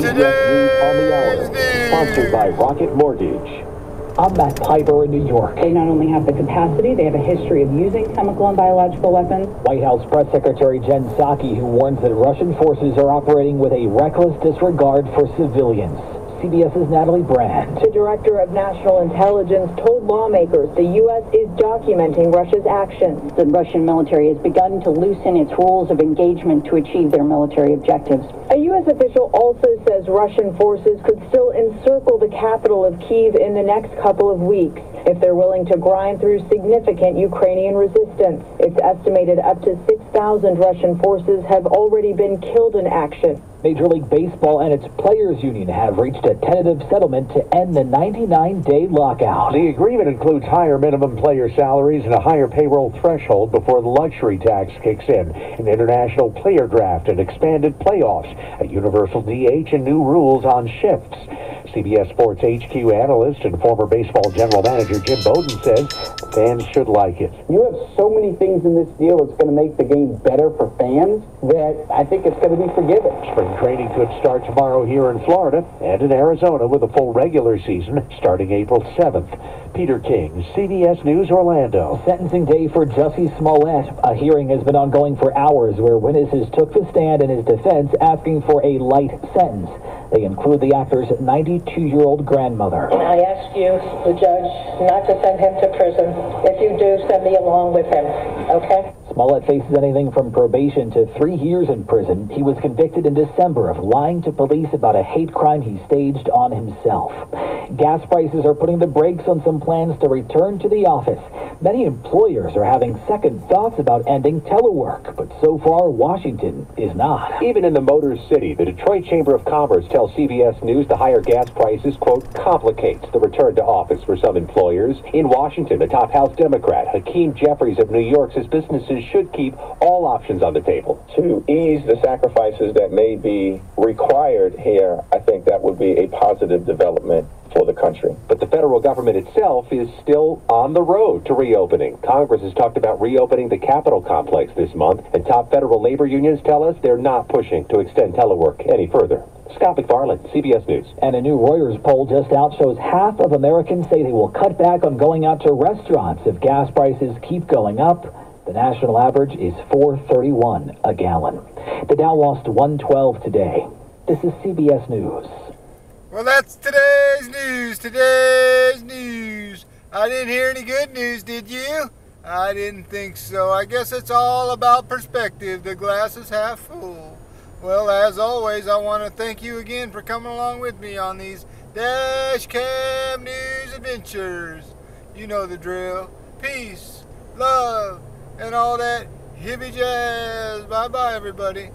today's news. Sponsored by Rocket Mortgage. I'm Matt Piper in New York. They not only have the capacity, they have a history of using chemical and biological weapons. White House Press Secretary Jen Psaki, who warns that Russian forces are operating with a reckless disregard for civilians. CBS's Natalie Brand. The director of national intelligence told lawmakers the U.S. is documenting Russia's actions. The Russian military has begun to loosen its rules of engagement to achieve their military objectives. A U.S. official also says Russian forces could still encircle the capital of Kyiv in the next couple of weeks if they're willing to grind through significant Ukrainian resistance. It's estimated up to 6,000 Russian forces have already been killed in action. Major League Baseball and its players' union have reached a tentative settlement to end the 99-day lockout. The agreement includes higher minimum player salaries and a higher payroll threshold before the luxury tax kicks in, an international player draft and expanded playoffs, a universal DH and new rules on shifts. CBS Sports HQ analyst and former baseball general manager Jim Bowden says fans should like it. You have so many things in this deal that's going to make the game better for fans that I think it's going to be forgiven. Spring training could start tomorrow here in Florida and in Arizona with a full regular season starting April 7th. Peter King, CBS News, Orlando. Sentencing day for Jussie Smollett. A hearing has been ongoing for hours where witnesses took the stand in his defense asking for a light sentence. They include the actor's 92-year-old grandmother. I ask you, the judge, not to send him to prison. If you do, send me along with him, okay? Smollett faces anything from probation to 3 years in prison. He was convicted in December of lying to police about a hate crime he staged on himself. Gas prices are putting the brakes on some plans to return to the office. Many employers are having second thoughts about ending telework, but so far Washington is not. Even in the Motor City, the Detroit Chamber of Commerce tells CBS News the higher gas prices, quote, complicates the return to office for some employers. In Washington, the top House Democrat, Hakeem Jeffries of New York, says businesses should keep all options on the table. To ease the sacrifices that may be required here, I think that would be a positive development for the country. But the federal government itself is still on the road to reopening. Congress has talked about reopening the Capitol complex this month, and top federal labor unions tell us they're not pushing to extend telework any further. Scott McFarland, CBS News. And a new Reuters poll just out shows half of Americans say they will cut back on going out to restaurants if gas prices keep going up. The national average is $4.31 a gallon. The Dow lost 112 today. This is CBS News. Well, that's today's news. I didn't hear any good news, did you? I didn't think so. I guess it's all about perspective. The glass is half full. Well, as always, I want to thank you again for coming along with me on these Dash Cam News adventures. You know the drill. Peace, love, and all that hippie jazz. Bye-bye, everybody.